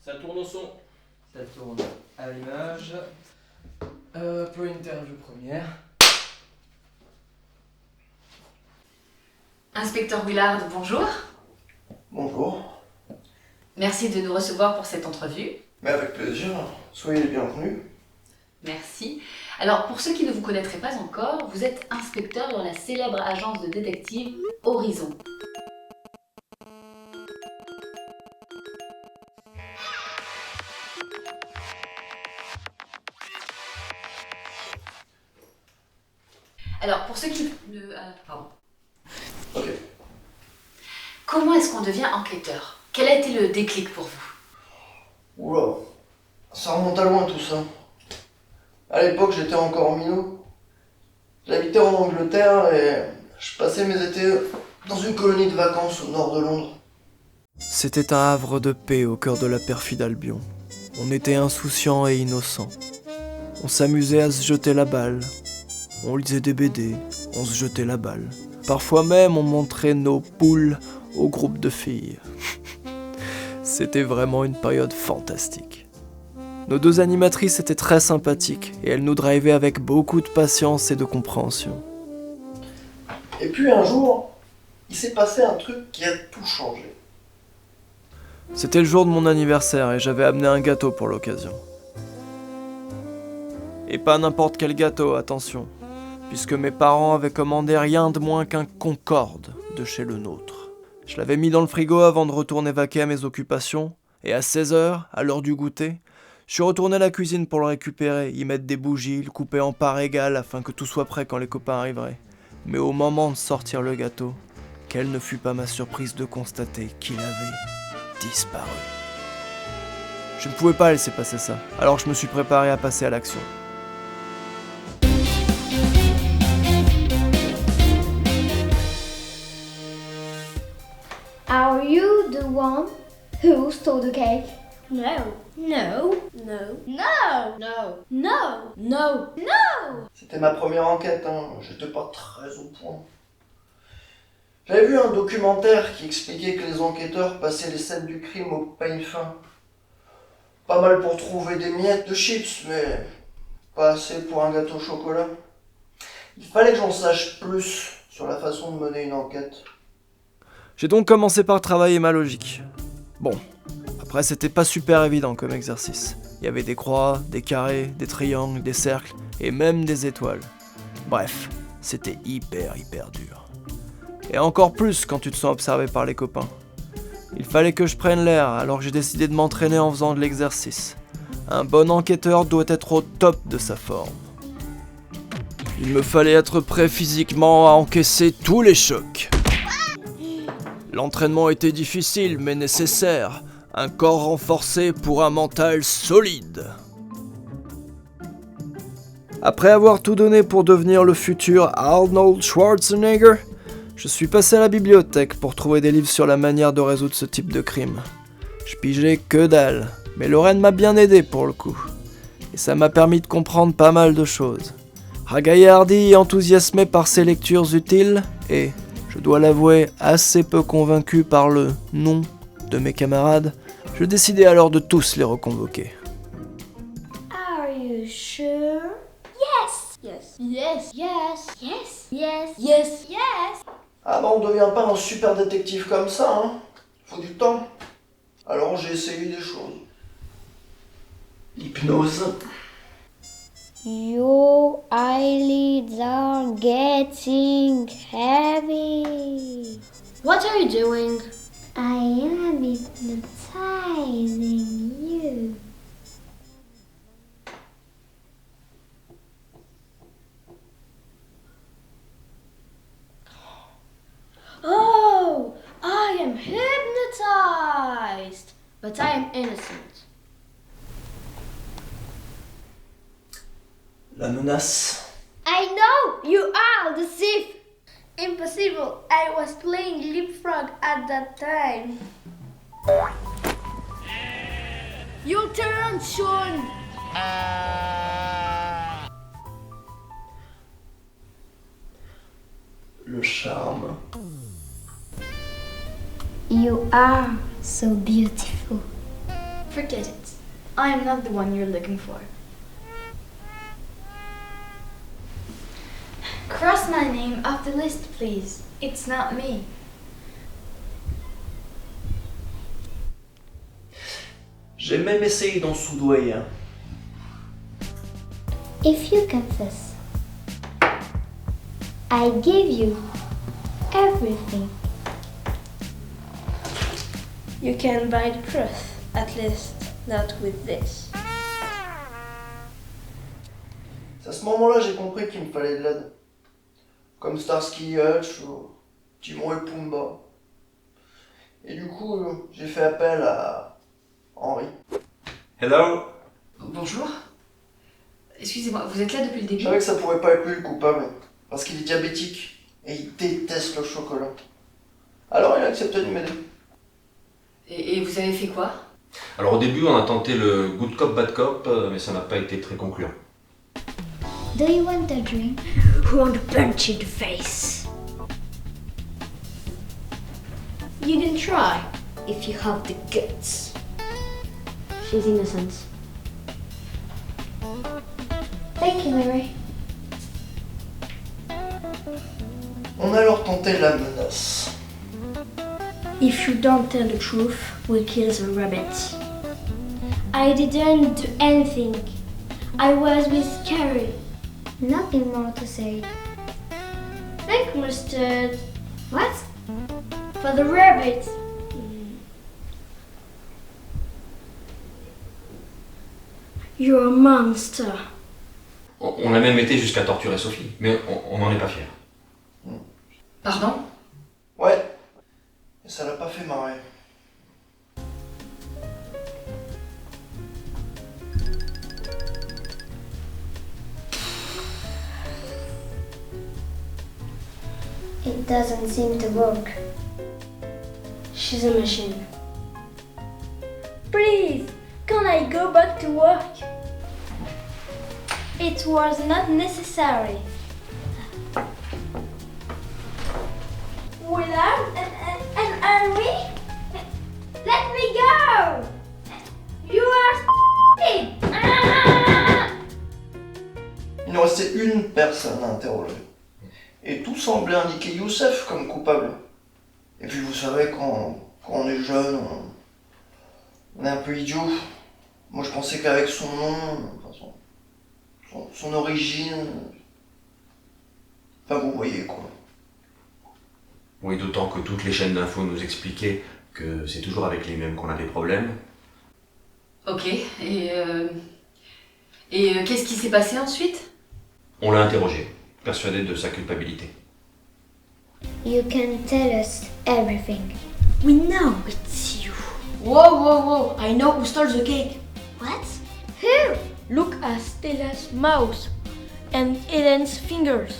Ça tourne au son. Ça tourne à l'image. Pour l'interview première. Inspecteur Willard, bonjour. Bonjour. Merci de nous recevoir pour cette entrevue. Mais avec plaisir, soyez les bienvenus. Merci. Alors, pour ceux qui ne vous connaîtraient pas encore, vous êtes inspecteur dans la célèbre agence de détectives Horizon. Alors, pour ceux qui ne... pardon. Ok. Comment est-ce qu'on devient enquêteur? Quel a été le déclic pour vous? Oula, ça remonte à loin tout ça. À l'époque, j'étais encore minot. J'habitais en Angleterre et je passais mes étés dans une colonie de vacances au nord de Londres. C'était un havre de paix au cœur de la perfide Albion. On était insouciants et innocents. On s'amusait à se jeter la balle. On lisait des BD, on se jetait la balle. Parfois même, on montrait nos poules au groupe de filles. C'était vraiment une période fantastique. Nos deux animatrices étaient très sympathiques et elles nous drivaient avec beaucoup de patience et de compréhension. Et puis un jour, il s'est passé un truc qui a tout changé. C'était le jour de mon anniversaire et j'avais amené un gâteau pour l'occasion. Et pas n'importe quel gâteau, attention, puisque mes parents avaient commandé rien de moins qu'un Concorde de chez le nôtre. Je l'avais mis dans le frigo avant de retourner vaquer à mes occupations, et à 16h, à l'heure du goûter, je suis retourné à la cuisine pour le récupérer, y mettre des bougies, le couper en parts égales afin que tout soit prêt quand les copains arriveraient. Mais au moment de sortir le gâteau, quelle ne fut pas ma surprise de constater qu'il avait disparu. Je ne pouvais pas laisser passer ça, alors je me suis préparé à passer à l'action. Are you the one who stole the cake? No. No. No. No. No. No. No. No. C'était ma première enquête, j'étais pas très au point. J'avais vu un documentaire qui expliquait que les enquêteurs passaient les scènes du crime au peigne fin. Pas mal pour trouver des miettes de chips, mais pas assez pour un gâteau au chocolat. Il fallait que j'en sache plus sur la façon de mener une enquête. J'ai donc commencé par travailler ma logique. Bon, après c'était pas super évident comme exercice. Il y avait des croix, des carrés, des triangles, des cercles et même des étoiles. Bref, c'était hyper dur. Et encore plus quand tu te sens observé par les copains. Il fallait que je prenne l'air, alors j'ai décidé de m'entraîner en faisant de l'exercice. Un bon enquêteur doit être au top de sa forme. Il me fallait être prêt physiquement à encaisser tous les chocs. L'entraînement était difficile mais nécessaire. Un corps renforcé pour un mental solide. Après avoir tout donné pour devenir le futur Arnold Schwarzenegger, je suis passé à la bibliothèque pour trouver des livres sur la manière de résoudre ce type de crime. Je pigeais que dalle, mais Lorraine m'a bien aidé pour le coup. Et ça m'a permis de comprendre pas mal de choses. Ragaillardi et enthousiasmé par ces lectures utiles, et, je dois l'avouer, assez peu convaincu par le « non » de mes camarades, je décidai alors de tous les reconvoquer. Are you sure? Yes. Yes. Yes. Yes. Yes. Yes. Yes. Yes. Ah bah on devient pas un super détective comme ça, Faut du temps. Alors j'ai essayé des choses. L'hypnose. Your eyelids are getting heavy. What are you doing? I am hypnotizing you. Oh, I am hypnotized. But I am innocent. La menace. I know you are the thief. Impossible. I was playing leapfrog at that time. Your turn, Sean. Le charme. You are so beautiful. Forget it. I am not the one you're looking for. Cross my name off the list, please. It's not me. J'ai même essayé d'en soudoyer un. If you confess, I give you everything. You can buy the truth, at least not with this. C'est à ce moment-là j'ai compris qu'il me fallait de l'aide. Comme Starsky et Hutch ou Timon et Pumba. Et du coup, j'ai fait appel à Henri. Hello. Bonjour. Excusez-moi, vous êtes là depuis le début? Je savais que ça pourrait pas être lui le coupable, parce qu'il est diabétique et il déteste le chocolat. Alors il a accepté de m'aider. Et vous avez fait quoi? Alors au début, on a tenté le good cop, bad cop, mais ça n'a pas été très concluant. Do you want a drink? Who want to punch you in the face? You can try, if you have the guts. She's innocent. Thank you, Mary. On a alors tenté la menace. If you don't tell the truth, we'll kill the rabbit. I didn't do anything. I was with Carrie. Nothing more to say. Thank mustard. What? For the rabbit. You're a monster. On a même été jusqu'à torturer Sophie, mais on n'en est pas fiers. Pardon? Ouais. Et ça l'a pas fait marrer. It doesn't seem to work. She's a machine. Please, can I go back to work? It was not necessary. Willard and Henry? Let me go! You are stupid! Il nous restait une personne à interroger. Et tout semblait indiquer Youssef comme coupable. Et puis vous savez, quand on est jeune, on est un peu idiot. Moi je pensais qu'avec son nom, enfin, son origine... Enfin vous voyez quoi. Oui, d'autant que toutes les chaînes d'infos nous expliquaient que c'est toujours avec les mêmes qu'on a des problèmes. Ok, et qu'est-ce qui s'est passé ensuite? On l'a interrogé, persuadé de sa culpabilité. You can tell us everything. We know it's you. Whoa, whoa, whoa! I know who stole the cake. What? Who? Look at Stella's mouth and Helen's fingers.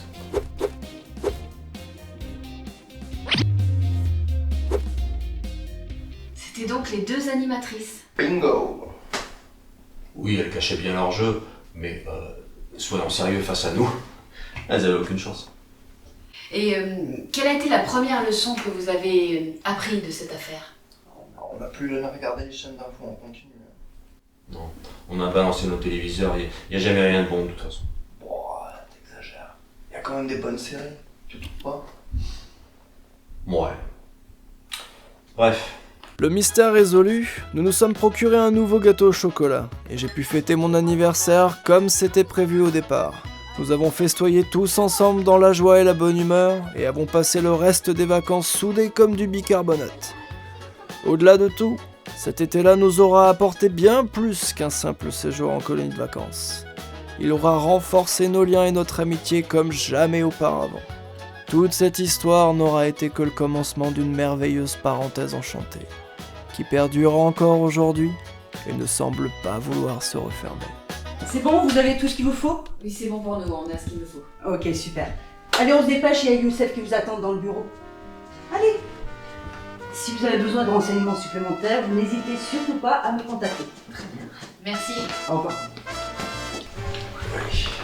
C'était donc les deux animatrices. Bingo. Oui, elles cachaient bien leur jeu, mais soyons sérieux face à nous, elles avaient aucune chance. Et quelle a été la première leçon que vous avez appris de cette affaire? On n'a plus jamais regardé les chaînes d'infos en continu. Non, on a balancé nos téléviseurs, il n'y a jamais rien de bon de toute façon. Bon, t'exagères. Il y a quand même des bonnes séries, tu trouves pas? Ouais. Bref. Le mystère résolu, nous nous sommes procuré un nouveau gâteau au chocolat, et j'ai pu fêter mon anniversaire comme c'était prévu au départ. Nous avons festoyé tous ensemble dans la joie et la bonne humeur, et avons passé le reste des vacances soudés comme du bicarbonate. Au-delà de tout, cet été-là nous aura apporté bien plus qu'un simple séjour en colonie de vacances. Il aura renforcé nos liens et notre amitié comme jamais auparavant. Toute cette histoire n'aura été que le commencement d'une merveilleuse parenthèse enchantée, qui perdure encore aujourd'hui et ne semble pas vouloir se refermer. C'est bon, vous avez tout ce qu'il vous faut? Oui, c'est bon pour nous, on a ce qu'il nous faut. Ok, super. Allez, on se dépêche, il y a Youssef qui vous attend dans le bureau. Allez! Si vous avez besoin de renseignements supplémentaires, vous n'hésitez surtout pas à me contacter. Merci. Au revoir. Allez.